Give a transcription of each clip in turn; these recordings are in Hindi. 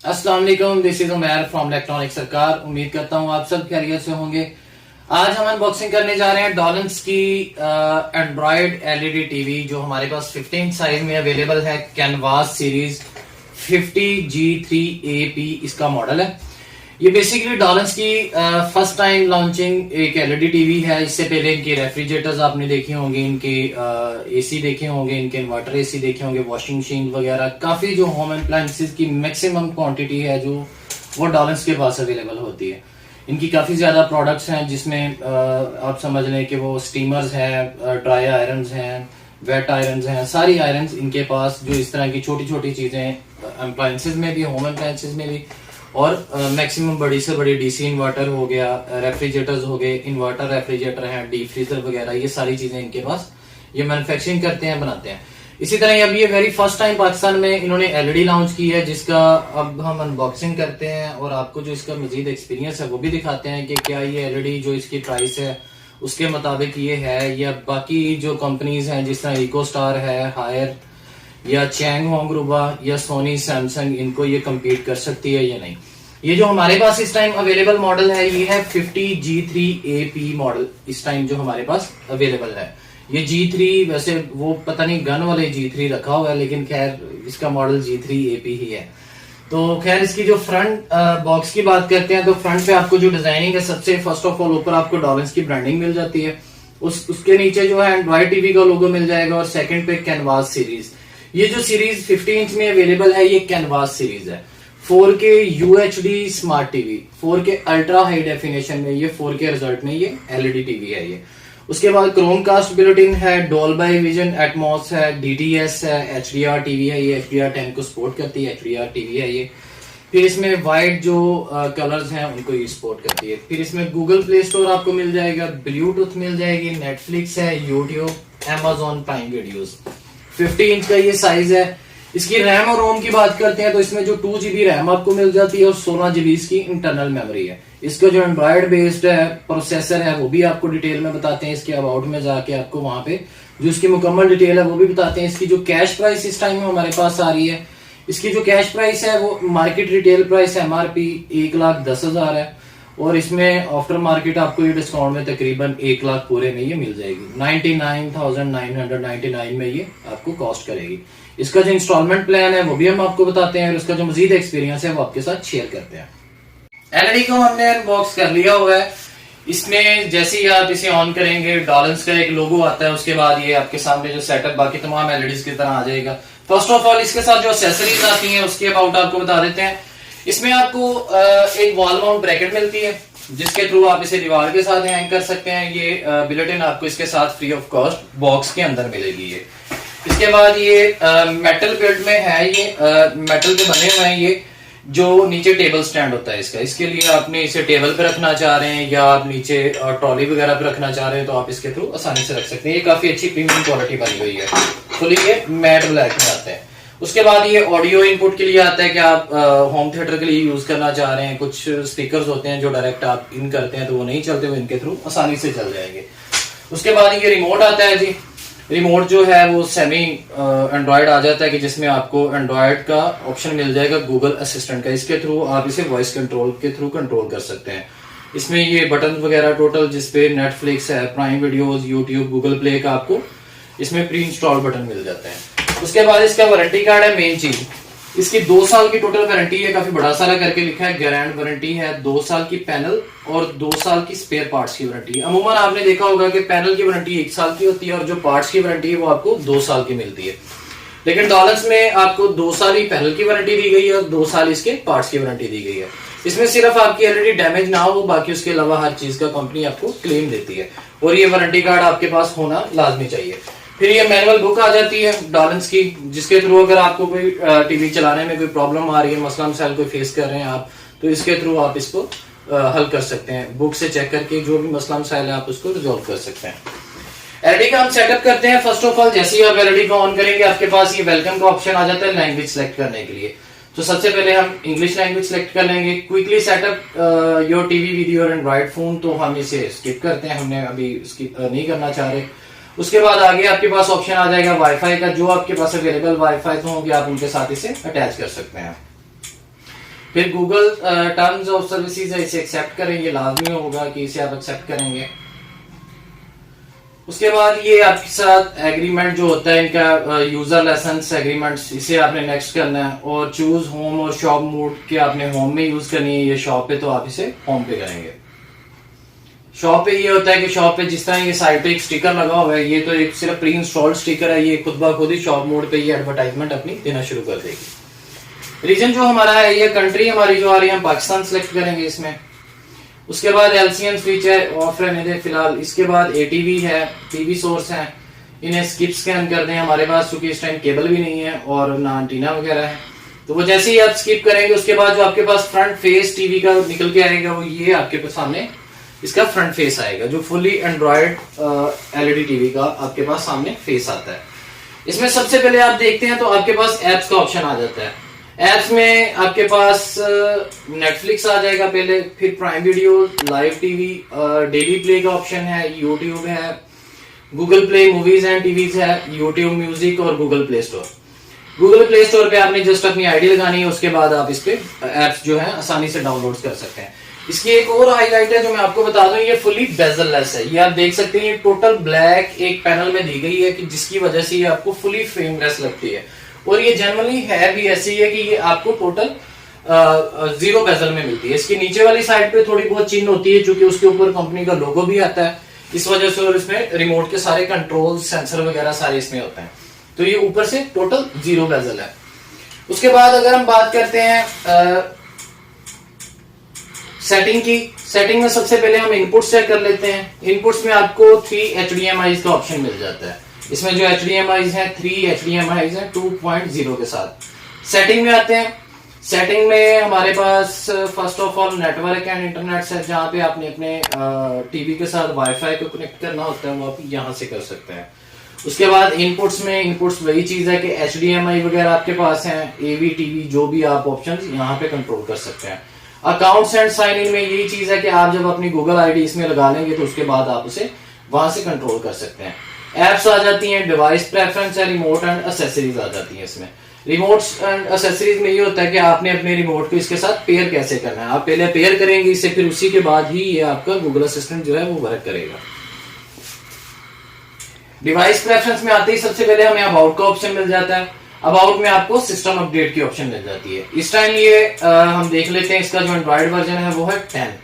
अस्सलाम वालेकुम, this is Umair from electronic सरकार। उम्मीद करता हूँ आप सब खैरियत से होंगे। आज हम अनबॉक्सिंग करने जा रहे हैं डॉलन्स की एंड्रॉयड एलईडी टीवी जो हमारे पास 15 साइज में अवेलेबल है। कैनवास सीरीज 50G3AP इसका मॉडल है। ये बेसिकली डॉलन्स की फर्स्ट टाइम लॉन्चिंग एक एलईडी टीवी है। इससे पहले इनके रेफ्रिजरेटर्स आपने देखे होंगे, इनके एसी देखे होंगे, इनके इन्वर्टर एसी देखे होंगे, वॉशिंग मशीन वगैरह काफी जो होम अप्लायंसेस की मैक्सिमम क्वांटिटी है जो वो डॉलन्स के पास अवेलेबल होती है। इनकी काफी ज्यादा प्रोडक्ट्स हैं जिसमें आप समझ लें कि वो स्टीमर्स हैं, ड्राई आयरन्स हैं, वेट आयरन्स हैं, सारी आयरन्स इनके पास जो इस तरह की छोटी छोटी चीजें अप्लायंसेस में भी, होम अप्लायंसेस में भी, और मैक्सिमम बड़ी से बड़ी डीसी इन्वर्टर हो गया, रेफ्रिजरेटर्स हो गए, इन्वर्टर रेफ्रिजरेटर हैं, डीप फ्रीजर वगैरह, ये सारी चीजें इनके पास ये मैन्युफैक्चरिंग करते हैं, बनाते हैं। इसी तरह अब ये वेरी फर्स्ट टाइम पाकिस्तान में इन्होंने एलईडी लॉन्च की है जिसका अब हम अनबॉक्सिंग करते हैं और आपको जो इसका मजीद एक्सपीरियंस है वो भी दिखाते हैं कि क्या ये एलईडी जो इसकी प्राइस है उसके मुताबिक ये है या बाकी जो कंपनीज हैं जिस तरह इको स्टार है, हायर या चैंग होंगरुबा या सोनी सैमसंग, इनको ये कम्पीट कर सकती है या नहीं। ये जो हमारे पास इस टाइम अवेलेबल मॉडल है ये है 50G3AP मॉडल इस टाइम जो हमारे पास अवेलेबल है। ये G3 वैसे वो पता नहीं गन वाले G3 रखा हुआ है, लेकिन खैर इसका मॉडल G3AP ही है। तो खैर इसकी जो फ्रंट बॉक्स की बात करते हैं तो फ्रंट पे आपको जो डिजाइनिंग है, सबसे फर्स्ट ऑफ ऑल ऊपर आपको डॉलन्स की ब्रांडिंग मिल जाती है। उसके नीचे जो है एंड्रॉयड टीवी का लोगो मिल जाएगा और सेकंड पे कैनवास सीरीज। ये जो सीरीज 50 इंच में अवेलेबल है ये कैनवास सीरीज है। 4K UHD smart TV, 4K ultra high definition में, ये 4K रिजल्ट में ये एलईडी टीवी है ये। उसके बाद क्रोमकास्ट बिल्ट इन है, डोल्बी विजन एटमॉस है, DTS है, HDR टीवी है, ये HDR10 को सपोर्ट करती है, HDR टीवी है ये। फिर इसमें वाइट जो कलर्स हैं उनको ये सपोर्ट करती है। फिर इसमें गूगल प्ले स्टोर आपको मिल जाएगा, ब्लूटूथ मिल जाएगी, नेटफ्लिक्स है, YouTube, Amazon prime videos. 50 inch का ये साइज है। इसकी रैम और रोम की बात करते हैं तो इसमें जो 2GB रैम आपको मिल जाती है और 16GB इसकी इंटरनल मेमोरी है। इसका जो एंड्रॉयड बेस्ड है प्रोसेसर है वो भी आपको डिटेल में बताते हैं। इसके अबाउट में जाके आपको वहां पे जो इसकी मुकम्मल डिटेल है वो भी बताते हैं। इसकी जो कैश प्राइस इस टाइम में हमारे पास आ रही है, इसकी जो कैश प्राइस है वो मार्केट रिटेल प्राइस MRP 1,10,000 है और इसमें आफ्टर मार्केट आपको ये डिस्काउंट में तकरीबन 1 लाख पूरे में ये मिल जाएगी। 99,999 में ये आपको कॉस्ट करेगी। इसका जो इंस्टॉलमेंट प्लान है वो भी हम आपको बताते हैं और उसका जो मजीद एक्सपीरियंस है वो आपके साथ शेयर करते हैं। एलईडी को हमने अनबॉक्स कर लिया हुआ है। इसमें जैसे ही आप इसे ऑन करेंगे डॉलन्स का एक लोगो आता है, उसके बाद ये आपके सामने जो सेटअप बाकी तमाम एलईडीज की तरह आ जाएगा। फर्स्ट ऑफ ऑल इसके साथ जो एक्सेसरीज आती हैं उसके अबाउट आपको बता देते हैं। इसमें आपको एक वॉल माउंट ब्रैकेट मिलती है जिसके थ्रू आप इसे दीवार के साथ हैंग कर सकते हैं। ये बुलेटिन आपको इसके साथ फ्री ऑफ कॉस्ट बॉक्स के अंदर मिलेगी ये। इसके बाद ये मेटल बिल्ड में है, ये मेटल के बने हुए हैं। ये जो नीचे टेबल स्टैंड होता है इसका, इसके लिए आपने इसे टेबल पे रखना चाह रहे हैं या आप नीचे ट्रॉली वगैरह पे रखना चाह रहे हैं तो आप इसके थ्रू आसानी से रख सकते हैं। ये काफी अच्छी प्रीमियम क्वालिटी बनी हुई है। फुली ये मैट ब्लैक में आता है। उसके बाद ये ऑडियो इनपुट के लिए आता है कि आप होम थिएटर के लिए यूज करना चाह रहे हैं। कुछ स्पीकर्स होते हैं जो डायरेक्ट आप इन करते हैं तो वो नहीं चलते, वो इनके थ्रू आसानी से चल जाएंगे। उसके बाद ये रिमोट आता है जी। रिमोट जो है वो सेमी एंड्रॉयड आ जाता है कि जिसमें आपको एंड्रॉयड का ऑप्शन मिल जाएगा गूगल असिस्टेंट का। इसके थ्रू आप इसे वॉइस कंट्रोल के थ्रू कंट्रोल कर सकते हैं। इसमें ये बटन वगैरह टोटल जिसपे नेटफ्लिक्स है, prime videos, YouTube, Google play का आपको इसमें प्री इंस्टॉल बटन मिल जाता है। उसके बाद इसका वारंटी कार्ड है मेन चीज। इसकी 2 साल की टोटल वारंटी है, काफी बड़ा सारा करके लिखा है। गारंट वारंटी है, 2 साल की पैनल और 2 साल की स्पेयर पार्ट्स की वारंटी है। अमूमन आपने देखा होगा कि पैनल की वारंटी 1 साल की होती है और जो पार्ट्स की वारंटी है वो आपको 2 साल की मिलती है। लेकिन डॉलर्स में आपको 2 साल ही पैनल की वारंटी दी गई है और 2 साल इसके पार्ट्स की वारंटी दी गई है। इसमें सिर्फ आपकी एलईडी डैमेज ना हो, बाकी उसके अलावा हर चीज का कंपनी आपको क्लेम देती है और ये वारंटी कार्ड आपके पास होना लाजमी चाहिए। फिर ये मैनुअल बुक आ जाती है डॉलन्स की, जिसके थ्रू अगर आपको कोई टीवी चलाने में कोई प्रॉब्लम आ रही है, मसला मसाइल कोई फेस कर रहे हैं आप, तो इसके थ्रू आप इसको हल कर सकते हैं। बुक से चेक करके जो भी मसला मसाइल है आप उसको रिजॉल्व कर सकते हैं। एलईडी का हम सेटअप करते हैं। फर्स्ट ऑफ ऑल जैसे ही आप एलईडी को ऑन करेंगे आपके पास ये वेलकम का ऑप्शन आ जाता है लैंग्वेज सेलेक्ट करने के लिए। तो सबसे पहले हम इंग्लिश लैंग्वेज सेलेक्ट कर लेंगे। Quickly setup your TV video और एंड्रॉइड फोन, तो हम इसे स्किप करते हैं, हमने अभी इसकी नहीं करना चाह रहे। उसके बाद आगे आपके पास ऑप्शन आ जाएगा वाईफाई का। जो आपके पास अवेलेबल वाईफाई तो होंगे आप उनके साथ इसे अटैच कर सकते हैं। फिर गूगल टर्म्स ऑफ सर्विसेज है, इसे एक्सेप्ट करेंगे, लाजमी होगा कि इसे आप एक्सेप्ट करेंगे। उसके बाद ये आपके साथ एग्रीमेंट जो होता है इनका यूजर लाइसेंस एग्रीमेंट्स, इसे आपने नेक्स्ट करना है। और चूज होम और शॉप मोड के आपने होम में यूज करनी है, ये शॉप पे तो आप इसे होम पे करेंगे। शॉप पे ये होता है कि शॉप पे जिस तरह ये साइड पे एक स्टिकर लगा हुआ है, ये तो एक सिर्फ प्री इंस्टॉल्ड स्टिकर है, ये खुद ब खुद ही शॉप मोड पे ये एडवर्टाइजमेंट अपनी देना शुरू कर देगी। रीजन जो हमारा है, ये कंट्री हमारी जो आ रही है, हम पाकिस्तान सेलेक्ट करेंगे इसमें। उसके बाद एलसीएन स्विच है, ऑफ रहने दे फिलहाल। इसके बाद एटीवी है, टीवी सोर्स है, इन्हें स्किप स्कैन कर दें। हमारे पास चूंकि इस टाइम केबल भी नहीं है और ना एंटीना वगैरह है, तो वो जैसे ही आप स्किप करेंगे उसके बाद जो आपके पास फ्रंट फेस टीवी का निकल के आएगा, वो ये आपके पास सामने इसका फ्रंट फेस आएगा, जो फुली एंड्रॉयड एलईडी टीवी का आपके पास सामने फेस आता है। इसमें सबसे पहले आप देखते हैं तो आपके पास एप्स का ऑप्शन आ जाता है। एप्स में आपके पास नेटफ्लिक्स आ जाएगा पहले, फिर prime video, live TV, daily play का ऑप्शन है, यूट्यूब है, Google play movies and TVs है, यूट्यूब म्यूजिक और Google play store. Google play store पे आपने जस्ट अपनी आईडी लगानी है, उसके बाद आप इस पे एप्स जो है आसानी से डाउनलोड कर सकते हैं। इसकी एक और हाईलाइट है जो मैं आपको बता दूं, ये फुली बेजललेस है। ये आप देख सकते हैं, ये टोटल ब्लैक एक पैनल में दी गई है कि जिसकी वजह से ये आपको फुली फ्रेमलेस लगती है। और ये जनरली है भी ऐसी है कि ये आपको टोटल 0 बेजल में मिलती है। इसके नीचे वाली साइड पे थोड़ी बहुत चिन्ह होती है, क्योंकि उसके ऊपर कंपनी का लोगो भी आता है इस वजह से, और इसमें रिमोट के सारे कंट्रोल सेंसर वगैरह सारे इसमें होते हैं। तो ये ऊपर से टोटल 0 बेजल है। उसके बाद अगर हम बात करते हैं सेटिंग की, सेटिंग में सबसे पहले हम इनपुट्स चेक कर लेते हैं। इनपुट्स में आपको 3 HDMI का ऑप्शन मिल जाता है। इसमें जो HDMI है 3 HDMI है 2.0 के साथ। सेटिंग में आते हैं, सेटिंग में हमारे पास first of all network and internet है, जहां पे आपने अपने टीवी के साथ वाईफाई को कनेक्ट करना होता है, वो आप यहां से कर सकते हैं। उसके बाद इनपुट्स में, इनपुट्स वही चीज है कि HDMI वगैरह आपके पास है, AV TV जो भी आप ऑप्शंस यहाँ पे कंट्रोल कर सकते हैं। अकाउंट्स एंड साइन इन में यही चीज है कि आप जब अपनी गूगल आईडी इसमें लगा लेंगे तो उसके बाद आप उसे वहां से कंट्रोल कर सकते हैं। एप्स आ जाती हैं, डिवाइस प्रेफरेंस है, रिमोट एंड एसेसरीज आ जाती हैं। इसमें रिमोट्स एंड एसेसरीज में ये होता है कि आपने अपने रिमोट को इसके साथ पेयर कैसे करना है। आप पहले पेयर करेंगे इससे, फिर उसी के बाद ही ये आपका गूगल असिस्टेंट जो है वो वर्क करेगा। डिवाइस प्रेफरेंस में आते ही सबसे पहले हमें अबाउट का ऑप्शन मिल जाता है। अबाउट में आपको सिस्टम अपडेट की ऑप्शन मिल जाती है। इस टाइम ये हम देख लेते हैं, इसका जो एंड्रॉइड वर्जन है वो है 10।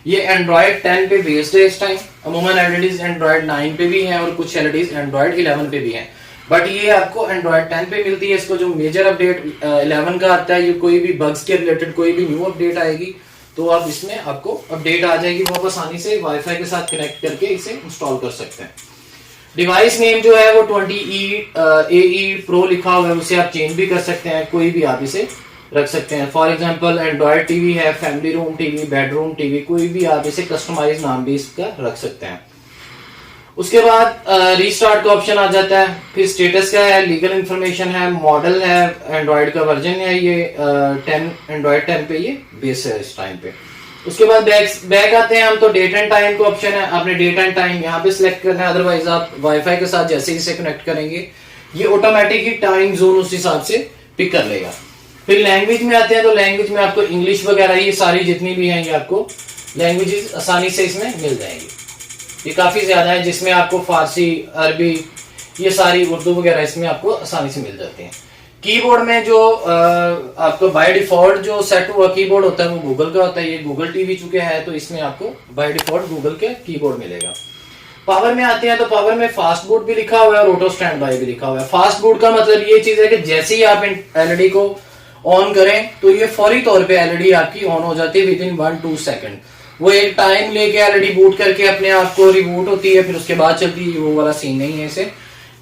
ये एंड्रॉइड 10 पे बेस्ड है इस टाइम। अमूमन एलईडीज एंड्रॉइड 9 पे भी हैं और कुछ एलईडीज एंड्रॉइड 11 पे भी हैं, बट ये आपको एंड्रॉइड 10 पे मिलती है। इसको जो मेजर अपडेट 11 का आता है, ये कोई भी बग्स के रिलेटेड कोई भी न्यू अपडेट आएगी तो आप इसमें आपको अपडेट आ जाएगी, वो आप आसानी से वाईफाई के साथ कनेक्ट करके इसे इंस्टॉल कर सकते हैं। डिवाइस नेम जो है वो 20AE प्रो लिखा हुआ है, उसे आप चेंज भी कर सकते हैं, कोई भी आप इसे रख सकते हैं। फॉर एग्जांपल एंड्रॉइड टीवी है, family room TV, bedroom TV, कोई भी आप इसे कस्टमाइज नाम भी इसका रख सकते हैं। उसके बाद रीस्टार्ट का ऑप्शन आ जाता है, फिर स्टेटस का है, लीगल इंफॉर्मेशन है, मॉडल है, एंड्रॉइड का वर्जन है, ये 10 एंड्रॉइड 10 पे ये बेस है इस टाइम पे। उसके बाद बैक आते हैं हम, तो डेट एंड टाइम का ऑप्शन है, आपने डेट एंड टाइम यहाँ पे सिलेक्ट करना है, अदरवाइज आप वाईफाई के साथ जैसे ही इसे कनेक्ट करेंगे ये ऑटोमेटिक ही टाइम जोन उस हिसाब से पिक कर लेगा। फिर लैंग्वेज में आते हैं, तो लैंग्वेज में आपको इंग्लिश वगैरह ये सारी जितनी भी हैं ये आपको लैंग्वेजेस आसानी से इसमें मिल जाएंगी। ये काफी ज्यादा है, जिसमें आपको फारसी, अरबी, ये सारी उर्दू वगैरह इसमें आपको आसानी से मिल जाती हैं। कीबोर्ड में जो आपको बाय डिफॉल्ट जो सेट हुआ कीबोर्ड होता है वो गूगल का होता है। ये गूगल टीवी चुके हैं तो इसमें आपको बाय डिफॉल्ट गूगल के कीबोर्ड मिलेगा। पावर में आते हैं, तो पावर में फास्ट बूट भी लिखा हुआ है और ऑटो स्टैंड बाय भी लिखा हुआ है। फास्ट बूट का मतलब ये चीज है कि जैसे ही आप एलईडी को ऑन करें तो ये फौरी तौर पे एलईडी आपकी ऑन हो जाती है विद इन 1-2 सेकंड। वो एक टाइम लेके एलईडी बूट करके अपने आप को रिबूट होती है, फिर उसके बाद चलती है, वो वाला सीन नहीं है इसे।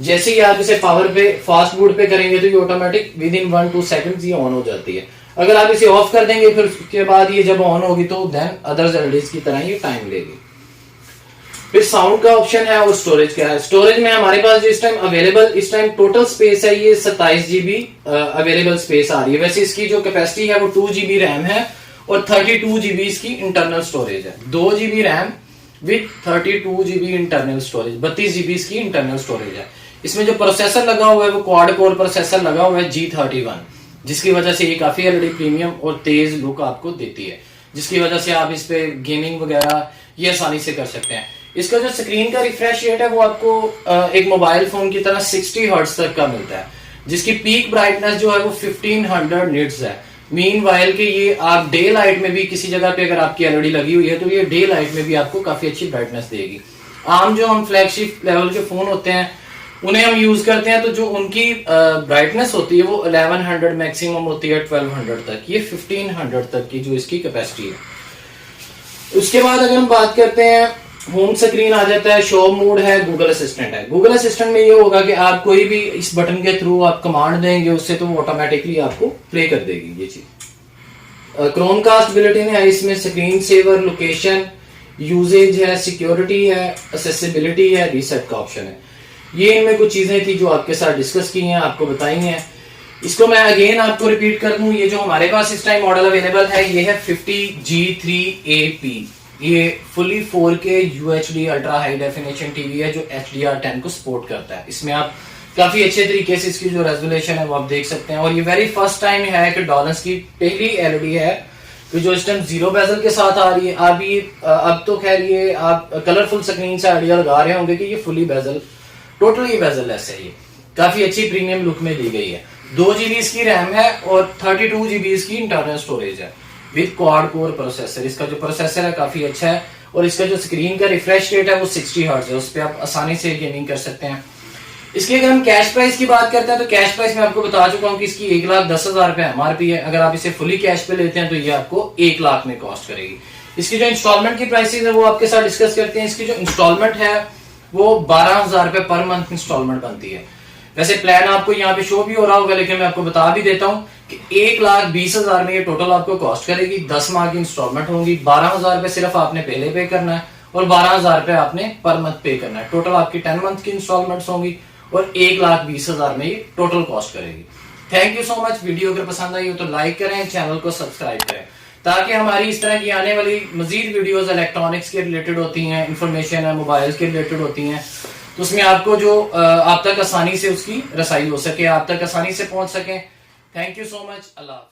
जैसे ही आप इसे पावर पे फास्ट बूट पे करेंगे तो ये ऑटोमेटिक विद इन 1-2 सेकंड्स ये ऑन हो जाती है। अगर आप इसे ऑफ कर देंगे फिर उसके बाद ये जब ऑन होगी तो देन अदर एलईडीज की तरह ये टाइम लेगी। फिर साउंड का ऑप्शन है और स्टोरेज का है। स्टोरेज में हमारे पास जो इस टाइम अवेलेबल, इस टाइम टोटल स्पेस है ये 27 GB अवेलेबल स्पेस आ रही है। वैसे इसकी जो कैपेसिटी है वो 2 GB रैम है और 32 GB इसकी इंटरनल स्टोरेज है। 2 GB RAM with 32 GB internal storage, 32 GB इसकी इंटरनल स्टोरेज है। इसमें जो प्रोसेसर लगा हुआ है वो क्वाड कोर प्रोसेसर लगा हुआ है G31। जिसकी वजह से ये काफी एलईडी प्रीमियम और तेज लुक आपको देती है, जिसकी वजह से आप इस पे गेमिंग वगैरह ये आसानी से कर सकते हैं। इसका जो स्क्रीन का रिफ्रेश रेट है वो आपको एक मोबाइल फोन की तरह 60 हर्ट्ज तक का मिलता है, जिसकी पीक ब्राइटनेस जो है वो 1500 निट्स है। मीन वाइल के ये आप डे लाइट में भी किसी जगह पे अगर आपकी एलईडी लगी हुई है तो ये डे लाइट में भी आपको काफी अच्छी ब्राइटनेस देगी। आम जो हम फ्लैगशिप लेवल के फोन होते हैं उन्हें हम यूज करते हैं तो जो उनकी ब्राइटनेस होती है वो 1100 मैक्सिमम होती है 1200 तक, ये 1500 तक की जो इसकी कैपेसिटी है। उसके बाद अगर हम बात करते हैं होम स्क्रीन आ जाता है, शो मोड है, गूगल असिस्टेंट है। गूगल असिस्टेंट में ये होगा कि आप कोई भी इस बटन के थ्रू आप कमांड देंगे उससे तो वो ऑटोमेटिकली आपको प्ले कर देगी ये चीज। क्रोमकास्ट बिल्ट-इन है इसमें, स्क्रीन सेवर, लोकेशन, यूजेज है, सिक्योरिटी है, एक्सेसिबिलिटी है, रीसेट का ऑप्शन है। ये इनमें कुछ चीजें थी जो आपके साथ डिस्कस की हैं, आपको बताई हैं। इसको मैं अगेन आपको रिपीट कर दूं, ये जो हमारे पास इस टाइम मॉडल अवेलेबल है ये है 50G3AP। ये fully 4K UHD ultra high definition TV है जो HDR10 को सपोर्ट करता है। इसमें आप काफी अच्छे तरीके से इसकी जो रेजोल्यूशन है वो आप देख सकते हैं। और ये वेरी फर्स्ट टाइम है कि डॉलर्स की पहली एलईडी है कि जो इस टाइम जीरो बेजल के साथ आ रही है। अभी अब तो खैर ये आप कलरफुल स्क्रीन से आइडिया लगा रहे होंगे कि ये fully bezel, totally bezel less है। ये काफी अच्छी प्रीमियम लुक में दी गई है। 2 GB इसकी रैम है और 32 GB इसकी इंटरनल स्टोरेज है विद क्वाड कोर प्रोसेसर। इसका जो प्रोसेसर है काफी अच्छा है और इसका जो स्क्रीन का रिफ्रेश रेट है वो 60 हर्ट्ज है, उस पर आप आसानी से गेमिंग कर सकते हैं। इसकी अगर हम कैश प्राइस की बात करते हैं तो कैश प्राइस में आपको बता चुका हूं कि इसकी 1,10,000 रुपए एमआरपी है। अगर आप इसे फुली कैश पे लेते हैं तो ये आपको 1 लाख में कॉस्ट करेगी। इसकी जो इंस्टॉलमेंट की प्राइसेस है वो आपके साथ डिस्कस करते हैं। इसकी जो इंस्टॉलमेंट है वो 12,000 रुपए पर मंथ इंस्टॉलमेंट बनती है। वैसे प्लान आपको यहाँ पे शो भी हो रहा होगा लेकिन मैं आपको बता भी देता हूँ कि 1,20,000 में ये टोटल आपको कॉस्ट करेगी। 10 माह की इंस्टॉलमेंट होगी। 12,000 रुपए सिर्फ आपने पहले पे करना है और 12,000 रुपए आपने पर मंथ पे करना है। टोटल आपकी 10 मंथ की इंस्टॉलमेंट्स होंगी और 1,20,000 में ये टोटल कॉस्ट करेगी। Thank you so much. Video अगर पसंद आई हो तो लाइक करें, चैनल को सब्सक्राइब करें ताकि हमारी इस तरह की आने वाली मजीद वीडियोस इलेक्ट्रॉनिक्स के रिलेटेड होती हैं, इंफॉर्मेशन है मोबाइल्स के रिलेटेड होती हैं, तो उसमें आपको जो आप तक आसानी से उसकी रसाई हो सके, आप तक आसानी से पहुंच सके। Thank you so much. Allah.